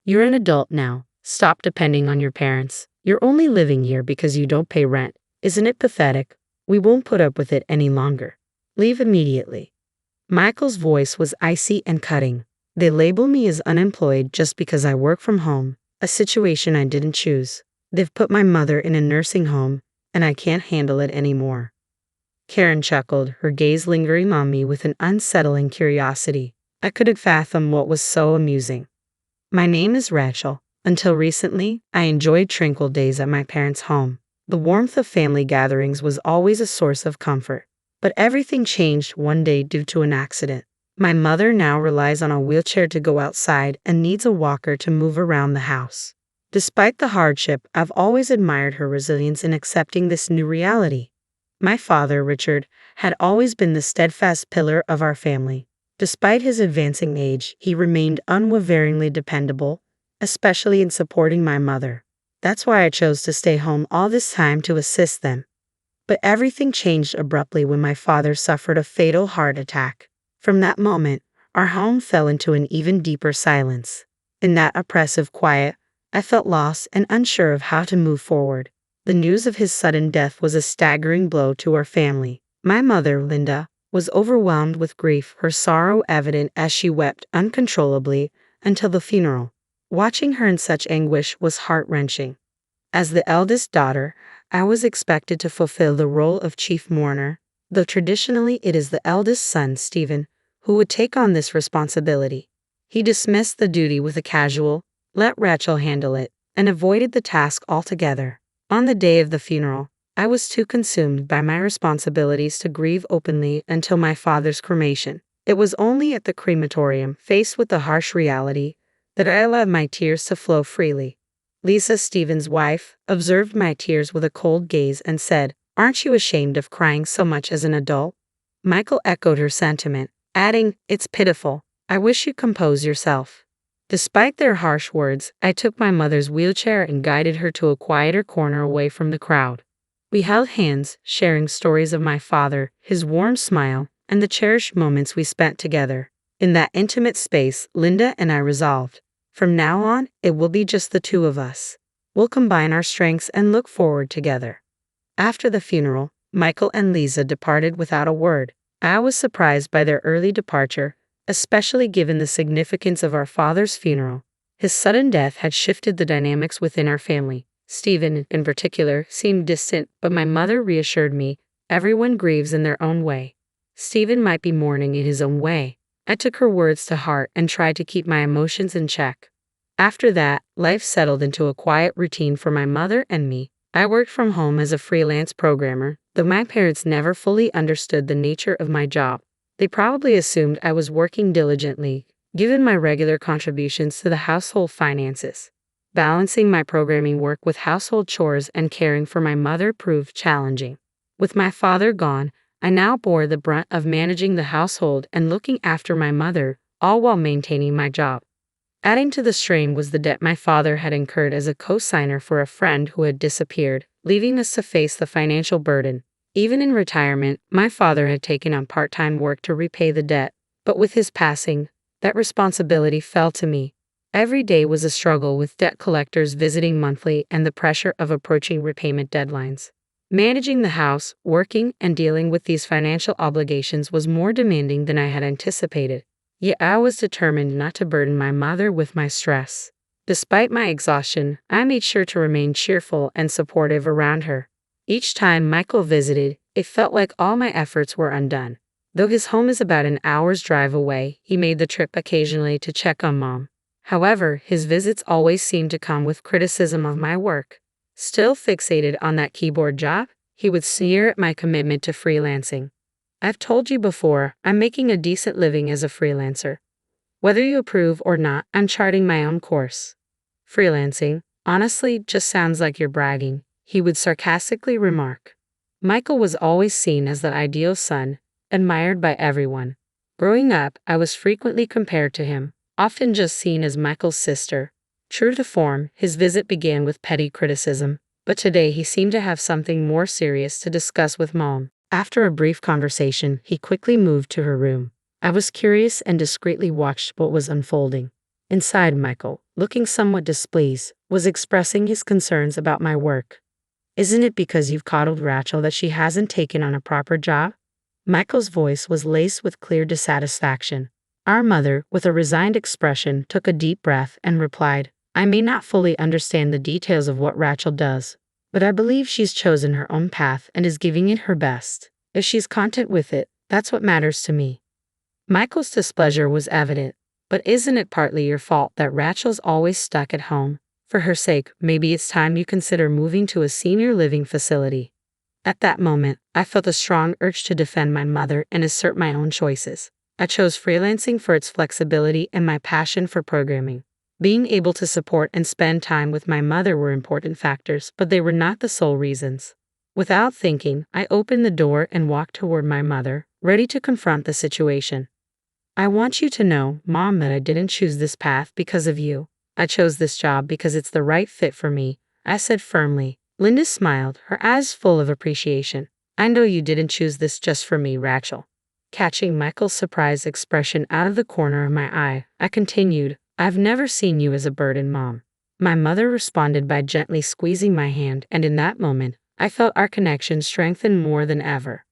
You're an adult now. Stop depending on your parents. You're only living here because you don't pay rent. Isn't it pathetic? We won't put up with it any longer. Leave immediately." Michael's voice was icy and cutting. "They label me as unemployed just because I work from home, a situation I didn't choose. They've put my mother in a nursing home, and I can't handle it anymore." Karen chuckled, her gaze lingering on me with an unsettling curiosity. I couldn't fathom what was so amusing. "My name is Rachel. Until recently, I enjoyed tranquil days at my parents' home. The warmth of family gatherings was always a source of comfort. But everything changed one day due to an accident. My mother now relies on a wheelchair to go outside and needs a walker to move around the house. Despite the hardship, I've always admired her resilience in accepting this new reality. My father, Richard, had always been the steadfast pillar of our family. Despite his advancing age, he remained unwaveringly dependable, especially in supporting my mother. That's why I chose to stay home all this time to assist them. But everything changed abruptly when my father suffered a fatal heart attack. From that moment, our home fell into an even deeper silence. In that oppressive quiet, I felt lost and unsure of how to move forward. The news of his sudden death was a staggering blow to our family. My mother, Linda, was overwhelmed with grief, her sorrow evident as she wept uncontrollably until the funeral. Watching her in such anguish was heart-wrenching. As the eldest daughter, I was expected to fulfill the role of chief mourner, though traditionally it is the eldest son, Stephen, who would take on this responsibility. He dismissed the duty with a casual, "Let Rachel handle it," and avoided the task altogether. On the day of the funeral, I was too consumed by my responsibilities to grieve openly until my father's cremation. It was only at the crematorium, faced with the harsh reality, that I allowed my tears to flow freely. Lisa, Stephen's wife, observed my tears with a cold gaze and said, "Aren't you ashamed of crying so much as an adult?" Michael echoed her sentiment, adding, "It's pitiful. I wish you'd compose yourself." Despite their harsh words, I took my mother's wheelchair and guided her to a quieter corner away from the crowd. We held hands, sharing stories of my father, his warm smile, and the cherished moments we spent together. In that intimate space, Linda and I resolved, from now on, it will be just the two of us. We'll combine our strengths and look forward together. After the funeral, Michael and Lisa departed without a word. I was surprised by their early departure, especially given the significance of our father's funeral. His sudden death had shifted the dynamics within our family. Stephen, in particular, seemed distant, but my mother reassured me, everyone grieves in their own way. Stephen might be mourning in his own way. I took her words to heart and tried to keep my emotions in check. After that, life settled into a quiet routine for my mother and me. I worked from home as a freelance programmer, though my parents never fully understood the nature of my job. They probably assumed I was working diligently, given my regular contributions to the household finances. Balancing my programming work with household chores and caring for my mother proved challenging. With my father gone, I now bore the brunt of managing the household and looking after my mother, all while maintaining my job. Adding to the strain was the debt my father had incurred as a co-signer for a friend who had disappeared, leaving us to face the financial burden. Even in retirement, my father had taken on part-time work to repay the debt, but with his passing, that responsibility fell to me. Every day was a struggle with debt collectors visiting monthly and the pressure of approaching repayment deadlines. Managing the house, working, and dealing with these financial obligations was more demanding than I had anticipated. Yet I was determined not to burden my mother with my stress. Despite my exhaustion, I made sure to remain cheerful and supportive around her. Each time Michael visited, it felt like all my efforts were undone. Though his home is about an hour's drive away, he made the trip occasionally to check on Mom. However, his visits always seemed to come with criticism of my work. Still fixated on that keyboard job, he would sneer at my commitment to freelancing. "I've told you before, I'm making a decent living as a freelancer. Whether you approve or not, I'm charting my own course. Freelancing, honestly, just sounds like you're bragging," he would sarcastically remark. Michael was always seen as the ideal son, admired by everyone. Growing up, I was frequently compared to him, often just seen as Michael's sister. True to form, his visit began with petty criticism, but today he seemed to have something more serious to discuss with Mom. After a brief conversation, he quickly moved to her room. I was curious and discreetly watched what was unfolding. Inside, Michael, looking somewhat displeased, was expressing his concerns about my work. Isn't it because you've coddled Rachel that she hasn't taken on a proper job? Michael's voice was laced with clear dissatisfaction. Our mother, with a resigned expression, took a deep breath and replied, I may not fully understand the details of what Rachel does, but I believe she's chosen her own path and is giving it her best. If she's content with it, that's what matters to me. Michael's displeasure was evident. But isn't it partly your fault that Rachel's always stuck at home? For her sake, maybe it's time you consider moving to a senior living facility. At that moment, I felt a strong urge to defend my mother and assert my own choices. I chose freelancing for its flexibility and my passion for programming. Being able to support and spend time with my mother were important factors, but they were not the sole reasons. Without thinking, I opened the door and walked toward my mother, ready to confront the situation. I want you to know, Mom, that I didn't choose this path because of you. I chose this job because it's the right fit for me, I said firmly. Linda smiled, her eyes full of appreciation. I know you didn't choose this just for me, Rachel. Catching Michael's surprised expression out of the corner of my eye, I continued, I've never seen you as a burden, Mom. My mother responded by gently squeezing my hand, and in that moment, I felt our connection strengthen more than ever.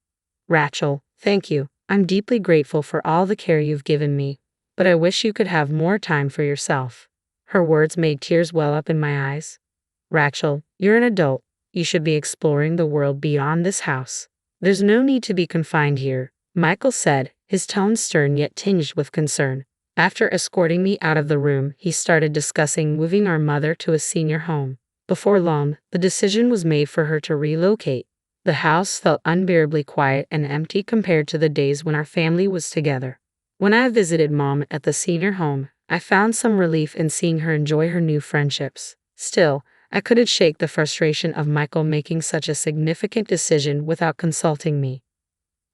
Rachel, thank you. I'm deeply grateful for all the care you've given me, but I wish you could have more time for yourself. Her words made tears well up in my eyes. Rachel, you're an adult. You should be exploring the world beyond this house. There's no need to be confined here, Michael said, his tone stern yet tinged with concern. After escorting me out of the room, he started discussing moving our mother to a senior home. Before long, the decision was made for her to relocate. The house felt unbearably quiet and empty compared to the days when our family was together. When I visited Mom at the senior home, I found some relief in seeing her enjoy her new friendships. Still, I couldn't shake the frustration of Michael making such a significant decision without consulting me.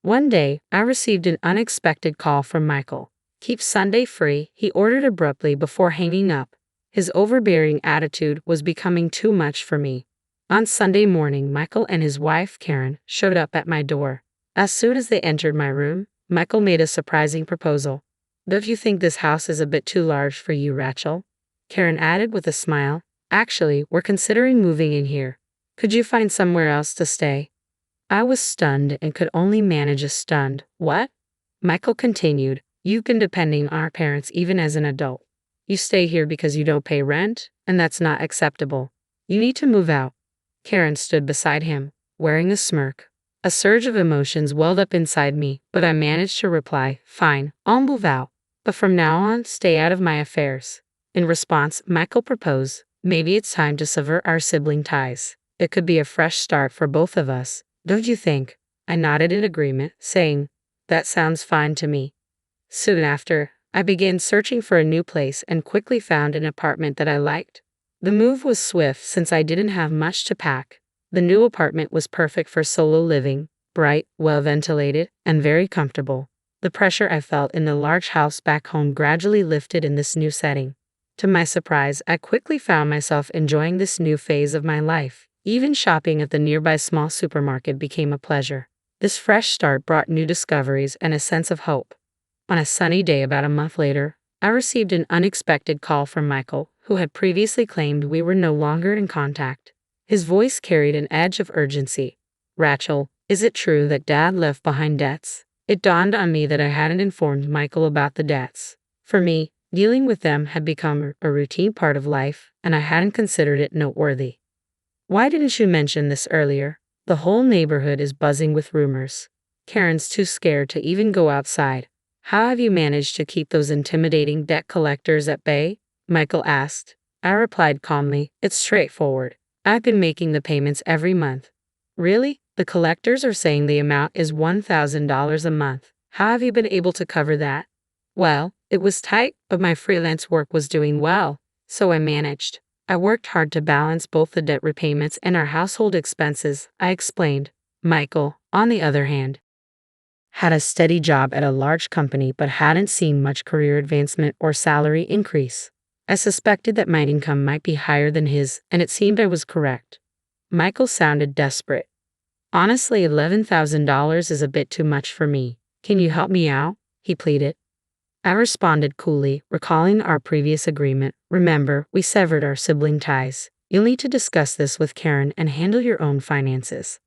One day, I received an unexpected call from Michael. Keep Sunday free, he ordered abruptly before hanging up. His overbearing attitude was becoming too much for me. On Sunday morning, Michael and his wife, Karen, showed up at my door. As soon as they entered my room, Michael made a surprising proposal. Don't you think this house is a bit too large for you, Rachel? Karen added with a smile. Actually, we're considering moving in here. Could you find somewhere else to stay? I was stunned and could only manage a stunned, what? Michael continued, you've been depending on our parents even as an adult. You stay here because you don't pay rent, and that's not acceptable. You need to move out. Karen stood beside him, wearing a smirk. A surge of emotions welled up inside me, but I managed to reply, fine, I'll move out. But from now on, stay out of my affairs. In response, Michael proposed, maybe it's time to sever our sibling ties. It could be a fresh start for both of us, don't you think? I nodded in agreement, saying, that sounds fine to me. Soon after, I began searching for a new place and quickly found an apartment that I liked. The move was swift since I didn't have much to pack. The new apartment was perfect for solo living, bright, well-ventilated, and very comfortable. The pressure I felt in the large house back home gradually lifted in this new setting. To my surprise, I quickly found myself enjoying this new phase of my life. Even shopping at the nearby small supermarket became a pleasure. This fresh start brought new discoveries and a sense of hope. On a sunny day about a month later, I received an unexpected call from Michael, who had previously claimed we were no longer in contact. His voice carried an edge of urgency. Rachel, is it true that Dad left behind debts? It dawned on me that I hadn't informed Michael about the debts. For me, dealing with them had become a routine part of life, and I hadn't considered it noteworthy. Why didn't you mention this earlier? The whole neighborhood is buzzing with rumors. Karen's too scared to even go outside. How have you managed to keep those intimidating debt collectors at bay? Michael asked. I replied calmly, it's straightforward. I've been making the payments every month. Really? The collectors are saying the amount is $1,000 a month. How have you been able to cover that? Well, it was tight, but my freelance work was doing well, so I managed. I worked hard to balance both the debt repayments and our household expenses, I explained. Michael, on the other hand, had a steady job at a large company but hadn't seen much career advancement or salary increase. I suspected that my income might be higher than his, and it seemed I was correct. Michael sounded desperate. Honestly, $11,000 is a bit too much for me. Can you help me out? He pleaded. I responded coolly, recalling our previous agreement. Remember, we severed our sibling ties. You'll need to discuss this with Karen and handle your own finances.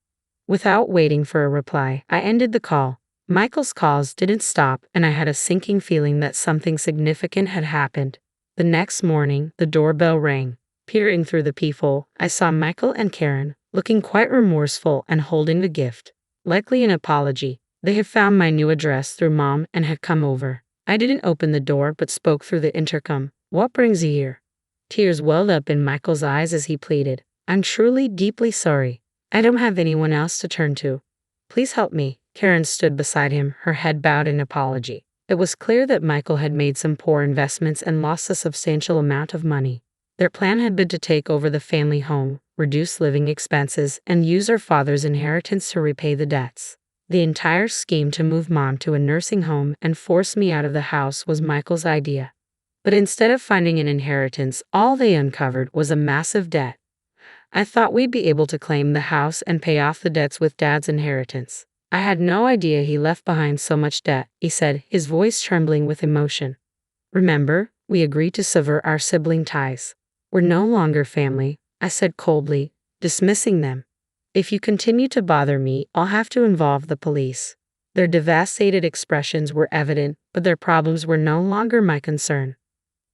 Without waiting for a reply, I ended the call. Michael's calls didn't stop, and I had a sinking feeling that something significant had happened. The next morning, the doorbell rang. Peering through the peephole, I saw Michael and Karen, looking quite remorseful and holding the gift. Likely an apology. They had found my new address through Mom and had come over. I didn't open the door but spoke through the intercom. What brings you here? Tears welled up in Michael's eyes as he pleaded. I'm truly, deeply sorry. I don't have anyone else to turn to. Please help me. Karen stood beside him, her head bowed in apology. It was clear that Michael had made some poor investments and lost a substantial amount of money. Their plan had been to take over the family home, reduce living expenses, and use her father's inheritance to repay the debts. The entire scheme to move Mom to a nursing home and force me out of the house was Michael's idea. But instead of finding an inheritance, all they uncovered was a massive debt. I thought we'd be able to claim the house and pay off the debts with Dad's inheritance. I had no idea he left behind so much debt, he said, his voice trembling with emotion. Remember, we agreed to sever our sibling ties. We're no longer family, I said coldly, dismissing them. If you continue to bother me, I'll have to involve the police. Their devastated expressions were evident, but their problems were no longer my concern.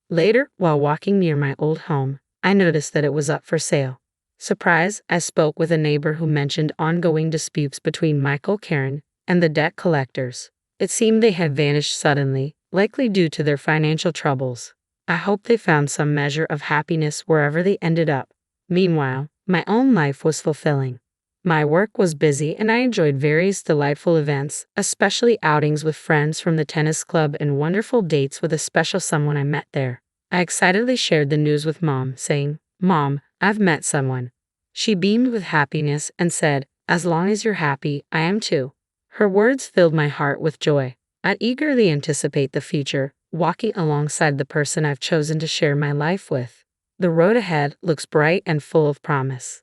Later, while walking near my old home, I noticed that it was up for sale. Surprised, I spoke with a neighbor who mentioned ongoing disputes between Michael, Karen, and the debt collectors. It seemed they had vanished suddenly, likely due to their financial troubles. I hoped they found some measure of happiness wherever they ended up. Meanwhile, my own life was fulfilling. My work was busy and I enjoyed various delightful events, especially outings with friends from the tennis club and wonderful dates with a special someone I met there. I excitedly shared the news with Mom, saying, Mom, I've met someone. She beamed with happiness and said, as long as you're happy, I am too. Her words filled my heart with joy. I'd eagerly anticipate the future, walking alongside the person I've chosen to share my life with. The road ahead looks bright and full of promise.